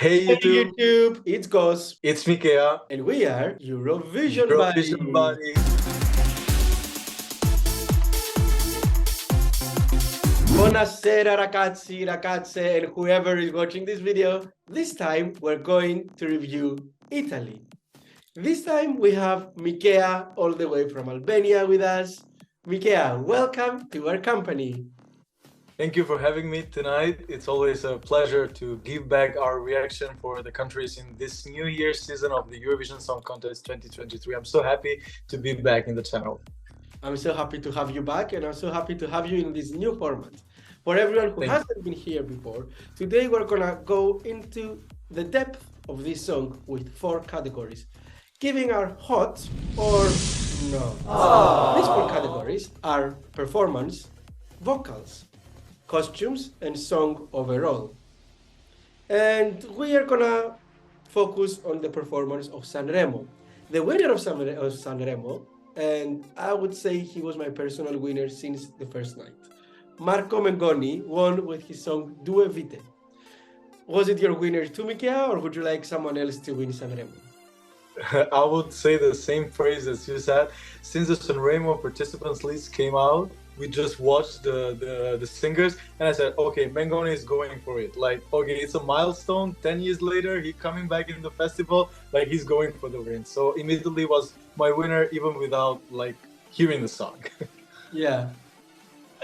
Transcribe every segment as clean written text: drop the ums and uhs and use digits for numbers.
Hey Hey YouTube, YouTube, it's Gos, it's Mikea, and we are Eurovision Eurovision Buddy. Buddy. Buonasera ragazzi, ragazze, and whoever is watching this video. This time we're going to review Italy. This time we have Mikea all the way from Albania with us. Mikea, welcome to our company. Thank you for having me tonight. It's always a pleasure to give back our reaction for the countries in this New Year season of the Eurovision Song Contest 2023. I'm so happy to be back in the channel. I'm so happy to have you back, and I'm so happy to have you in this new format. For everyone who hasn't been here before, today we're gonna go into the depth of this song with 4 categories, giving our hot or no. These 4 categories are performance, vocals, costumes, and song overall. And we are gonna focus on the performance of Sanremo. The winner of Sanremo, and I would say he was my personal winner since the first night. Marco Mengoni won with his song Due Vite. Was it your winner too, Mikea, or would you like someone else to win Sanremo? I would say the same phrase as you said. Since the Sanremo participants list came out, we just watched the singers, and I said, okay, Mengoni is going for it. Like, okay, it's a milestone. 10 years later, he coming back in the festival, like he's going for the win. So immediately was my winner, even without like hearing the song. Yeah.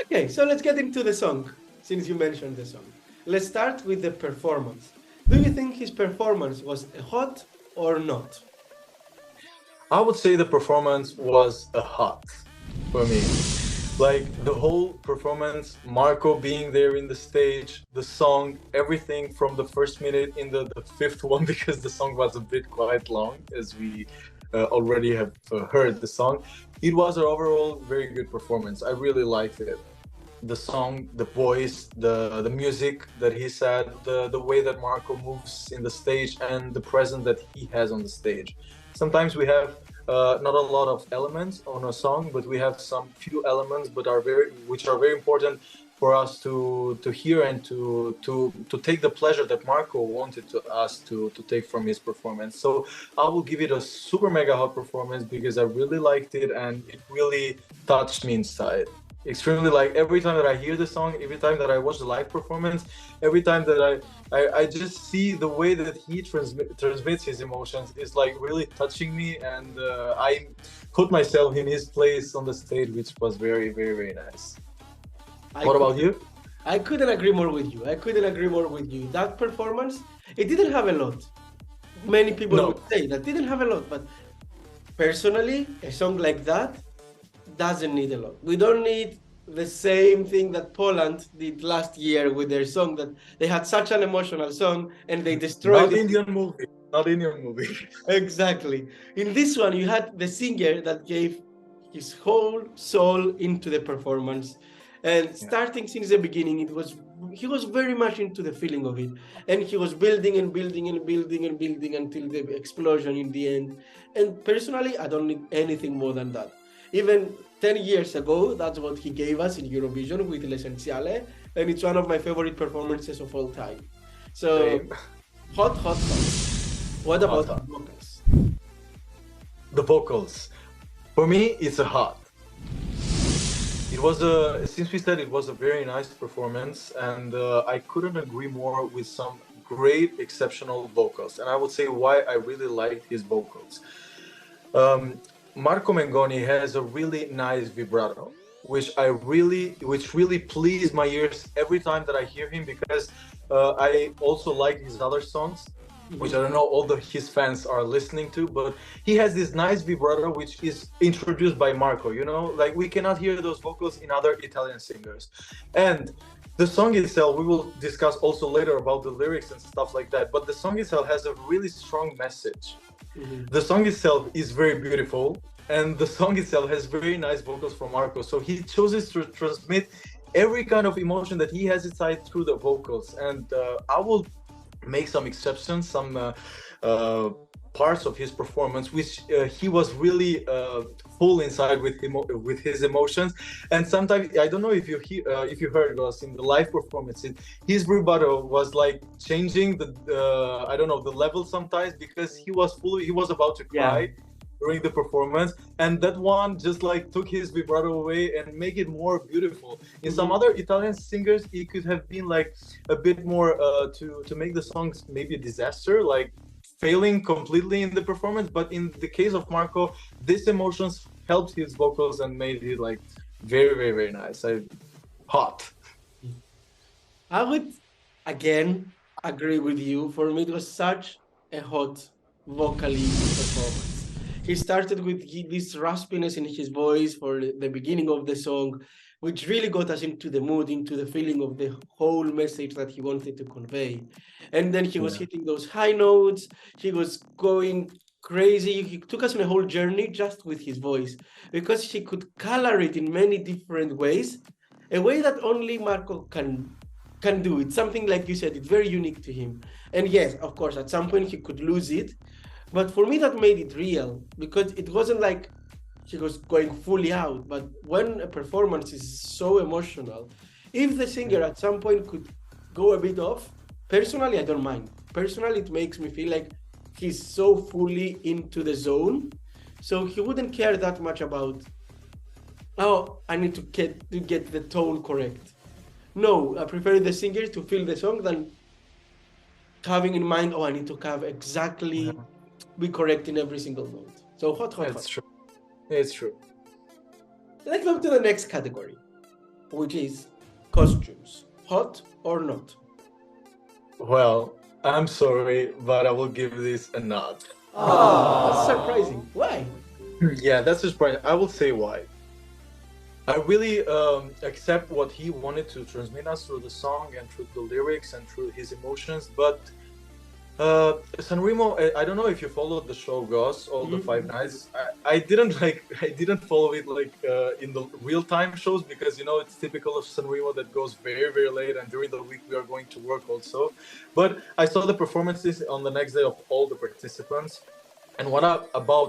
Okay, so let's get into the song, since you mentioned the song. Let's start with the performance. Do you think his performance was hot or not? I would say the performance was a hot for me. Like the whole performance, Marco being there in the stage, the song, everything from the first minute in the fifth one, because the song was a bit quite long, as we already have heard the song. It was an overall very good performance. I really liked it. The song, the voice, the music that he said, the way that Marco moves in the stage, and the presence that he has on the stage. Sometimes we have not a lot of elements on a song, but we have some few elements, but which are very important for us to hear and to take the pleasure that Marco wanted us to take from his performance. So I will give it a super mega hot performance because I really liked it and it really touched me inside. Extremely, like every time that I hear the song, every time that I watch the live performance, every time that I just see the way that he transmits his emotions is like really touching me, and I put myself in his place on the stage, which was very, very, very nice. What about you? I couldn't agree more with you. I couldn't agree more with you. That performance, it didn't have a lot. Many people would say that didn't have a lot, but personally, a song like that doesn't need a lot. We don't need the same thing that Poland did last year with their song, that they had such an emotional song and they destroyed it. Not Indian movie. Exactly. In this one, you had the singer that gave his whole soul into the performance, and starting since the beginning, he was very much into the feeling of it, and he was building and building and building and building until the explosion in the end. And personally, I don't need anything more than that. Even 10 years ago, that's what he gave us in Eurovision with L'Essenziale, and it's one of my favorite performances of all time. So, hot. What about the vocals? The vocals. For me, it's a hot. It was since we said it was a very nice performance, and I couldn't agree more with some great, exceptional vocals. And I would say why I really liked his vocals. Marco Mengoni has a really nice vibrato, which really pleased my ears every time that I hear him, because I also like his other songs, which I don't know all his fans are listening to, but he has this nice vibrato which is introduced by Marco, you know, like we cannot hear those vocals in other Italian singers. And the song itself, we will discuss also later about the lyrics and stuff like that, but the song itself has a really strong message. The song itself is very beautiful, and the song itself has very nice vocals from Marco. So he chooses to transmit every kind of emotion that he has inside through the vocals. And I will make some exceptions, some uh, parts of his performance, which he was really full inside with with his emotions. And sometimes I don't know if you heard us in the live performance, his vibrato was like changing the I don't know, the level sometimes, because he was about to Yeah. cry during the performance, and that one just like took his vibrato away and make it more beautiful. In some other Italian singers, it could have been like a bit more to make the songs maybe a disaster, like failing completely in the performance. But in the case of Marco, this emotions helped his vocals and made it like very, very, very nice. Hot. I would again agree with you. For me, it was such a hot vocally performance. He started with this raspiness in his voice for the beginning of the song, which really got us into the mood, into the feeling of the whole message that he wanted to convey. And then he was Yeah. hitting those high notes. He was going crazy. He took us on a whole journey just with his voice, because he could color it in many different ways, a way that only Marco can do. It's something, like you said, it's very unique to him. And yes, of course, at some point he could lose it, but for me that made it real, because it wasn't like he was going fully out. But when a performance is so emotional, if the singer at some point could go a bit off, personally I don't mind. Personally, it makes me feel like he's so fully into the zone, so he wouldn't care that much about, oh, I need to get the tone correct. No, I prefer the singer to feel the song than having in mind, oh, I need to have exactly be correct in every single note. So hot, hot, hot. It's true. It's true. Let's move to the next category, which is costumes. Hot or not? Well, I'm sorry, but I will give this a nod. That's surprising. Why? Yeah, that's surprising. I will say why. I really accept what he wanted to transmit us through the song and through the lyrics and through his emotions. But Sanremo, I don't know if you followed the show, Goss, all the 5 nights. I didn't I didn't follow it like in the real time shows, because you know it's typical of Sanremo that goes very, very late, and during the week we are going to work also. But I saw the performances on the next day of all the participants. And what I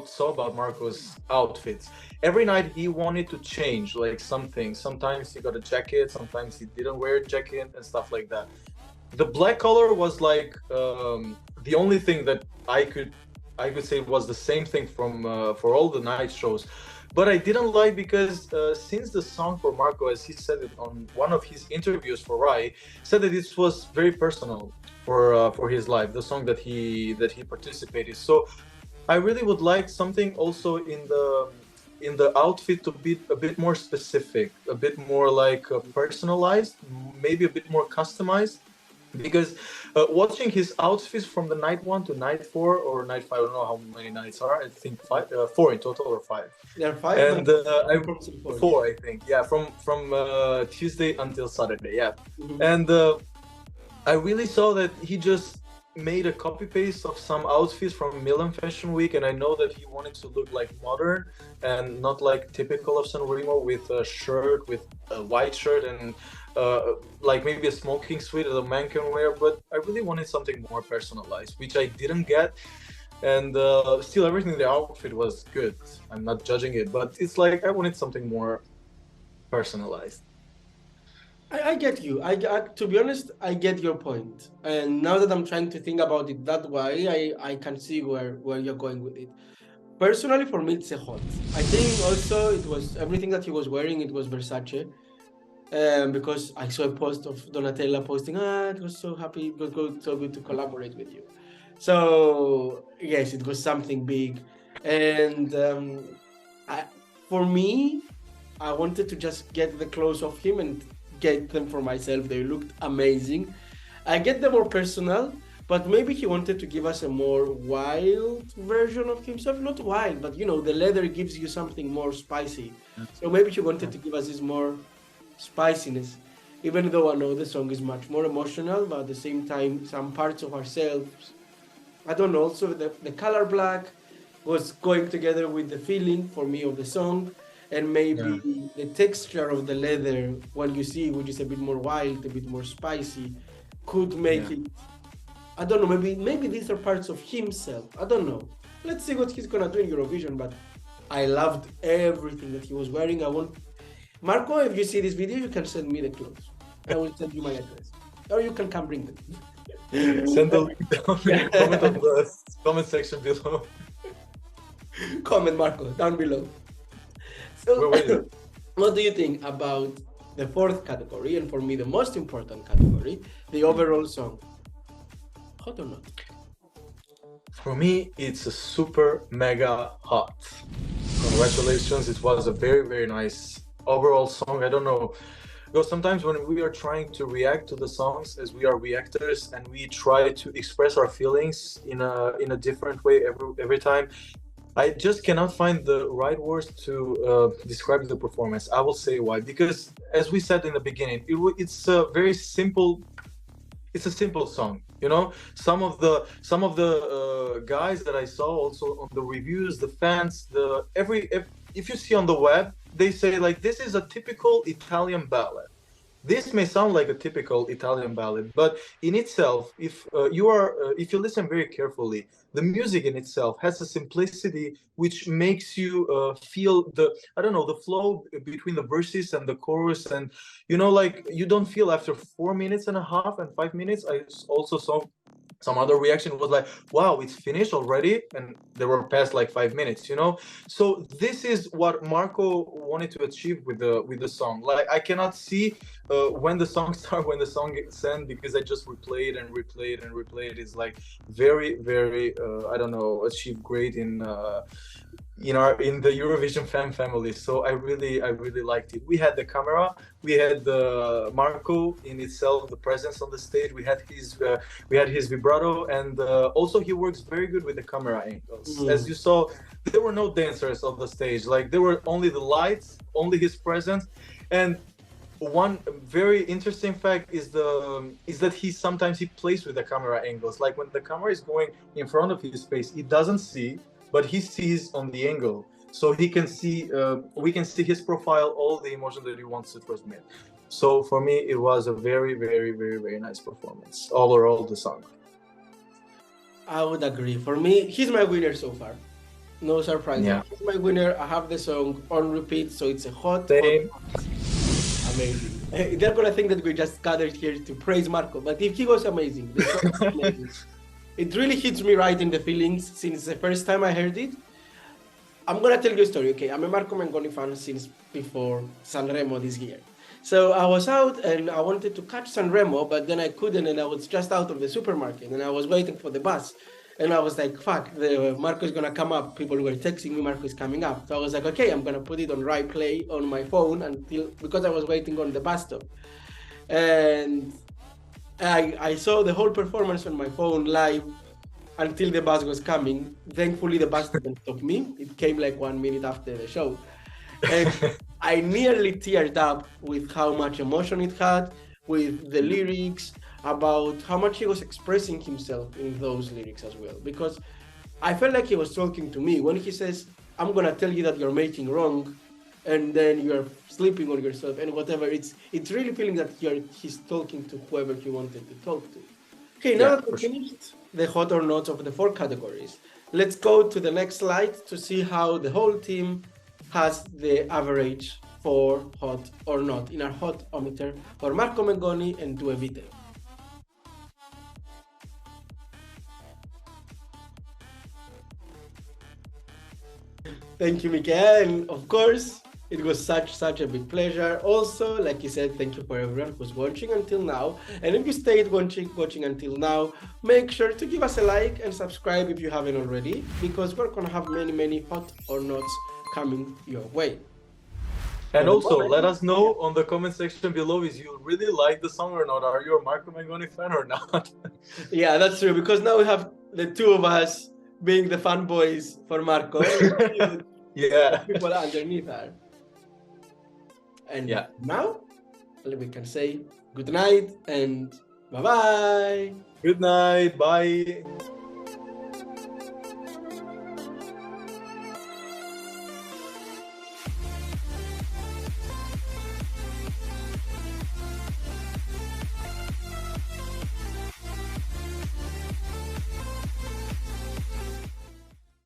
saw about Marco's outfits, every night he wanted to change like something. Sometimes he got a jacket, sometimes he didn't wear a jacket and stuff like that. The black color was like the only thing that I could say was the same thing from for all the night shows. But I didn't like, because since the song for Marco, as he said it on one of his interviews for Rai, said that this was very personal for his life, the song that he participated. So I really would like something also in the outfit to be a bit more specific, a bit more like personalized, maybe a bit more customized. Because watching his outfits from the night 1 to night 4 or night 5, I don't know how many nights are. I think five, 4 in total, or 5. There are five, And but I four. 4, I think. Yeah, from Tuesday until Saturday. Yeah, and I really saw that he just made a copy paste of some outfits from Milan Fashion Week, and I know that he wanted to look like modern and not like typical of Sanremo, with a shirt, with a white shirt, and like maybe a smoking suit that a man can wear. But I really wanted something more personalized, which I didn't get. And still, everything in the outfit was good. I'm not judging it, but it's like I wanted something more personalized. I get you. To be honest, I get your point. And now that I'm trying to think about it that way, I can see where you're going with it. Personally, for me, it's a hot. I think also it was everything that he was wearing, it was Versace. Because I saw a post of Donatella posting, it was so happy, it was so good to collaborate with you. So yes, it was something big. And for me, I wanted to just get the clothes of him and get them for myself. They looked amazing. I get them more personal, but maybe he wanted to give us a more wild version of himself. Not wild, but you know, the leather gives you something more spicy. So maybe he wanted to give us this more spiciness, even though I know the song is much more emotional, but at the same time, some parts of ourselves, I don't know, also the color black was going together with the feeling for me of the song, and maybe the texture of the leather, when you see, which is a bit more wild, a bit more spicy, could make it I don't know, maybe these are parts of himself. I don't know. Let's see what he's gonna do in Eurovision, but I loved everything that he was wearing. Marco, if you see this video, you can send me the clothes. I will send you my address. Or you can come bring them. Send the link down in the comment of the comment section below. Comment, Marco, down below. So, what do you think about the fourth category, and for me the most important category, the overall song? Hot or not? For me, it's a super mega hot. Congratulations, it was a very, very nice overall song. I don't know, because sometimes when we are trying to react to the songs as we are reactors and we try to express our feelings in a different way every time, I just cannot find the right words to describe the performance. I will say why. Because as we said in the beginning, it's a very simple. It's a simple song, you know. Some of the guys that I saw also on the reviews, the fans, if you see on the web, they say like this is a typical Italian ballad. This may sound like a typical Italian ballad, but in itself, if you listen very carefully, the music in itself has a simplicity which makes you feel the flow between the verses and the chorus, and like you don't feel after 4 minutes and a half and 5 minutes. I also saw some other reaction was like, wow, it's finished already, and they were past like 5 minutes. So this is what Marco wanted to achieve with the song. Like, I cannot see when the song starts, when the song ends, because I just replayed and replayed and replayed. It's like very, very I don't know, achieved great in the Eurovision fan family. So I really liked it. We had the camera, we had the Marco in itself, the presence on the stage. We had his vibrato, and also he works very good with the camera angles. As you saw, there were no dancers on the stage. Like, there were only the lights, only his presence. And one very interesting fact is that he sometimes plays with the camera angles. Like, when the camera is going in front of his face, he doesn't see, but he sees on the angle, so he can see. We can see his profile, all the emotion that he wants to transmit. So for me, it was a very, very, very, very nice performance overall. The song. I would agree. For me, he's my winner so far. No surprise. Yeah. He's my winner. I have the song on repeat, so it's a hot. Same. Amazing. They're gonna think that we just gathered here to praise Marco, but if he was amazing, the song was amazing. It really hits me right in the feelings since the first time I heard it. I'm gonna tell you a story, okay? I'm a Marco Mengoni fan since before Sanremo this year. So I was out and I wanted to catch Sanremo, but then I couldn't, and I was just out of the supermarket and I was waiting for the bus. And I was like, fuck, Marco is gonna come up. People were texting me, Marco is coming up. So I was like, okay, I'm gonna put it on right play on my phone because I was waiting on the bus stop. And I saw the whole performance on my phone live until the bus was coming. Thankfully, the bus didn't stop me. It came like 1 minute after the show. And I nearly teared up with how much emotion it had, with the lyrics, about how much he was expressing himself in those lyrics as well. Because I felt like he was talking to me when he says, I'm going to tell you that you're making wrong, and then you're sleeping on yourself and whatever. It's really feeling that he's talking to whoever he wanted to talk to. Okay, now that we finished the hot or not of the 4 categories, let's go to the next slide to see how the whole team has the average for hot or not in our hot-ometer for Marco Mengoni and Due Vite. Thank you, Michael. And of course, it was such a big pleasure. Also, like you said, thank you for everyone who's watching until now. And if you stayed watching until now, make sure to give us a like and subscribe if you haven't already, because we're gonna have many hot or nots coming your way. And also, let us know on the comment section below if you really like the song or not. Are you a Marco Mengoni fan or not? Yeah, that's true, because now we have the two of us being the fanboys for Marco. Yeah. People underneath are. And now we can say good night and bye-bye. Good night. Bye.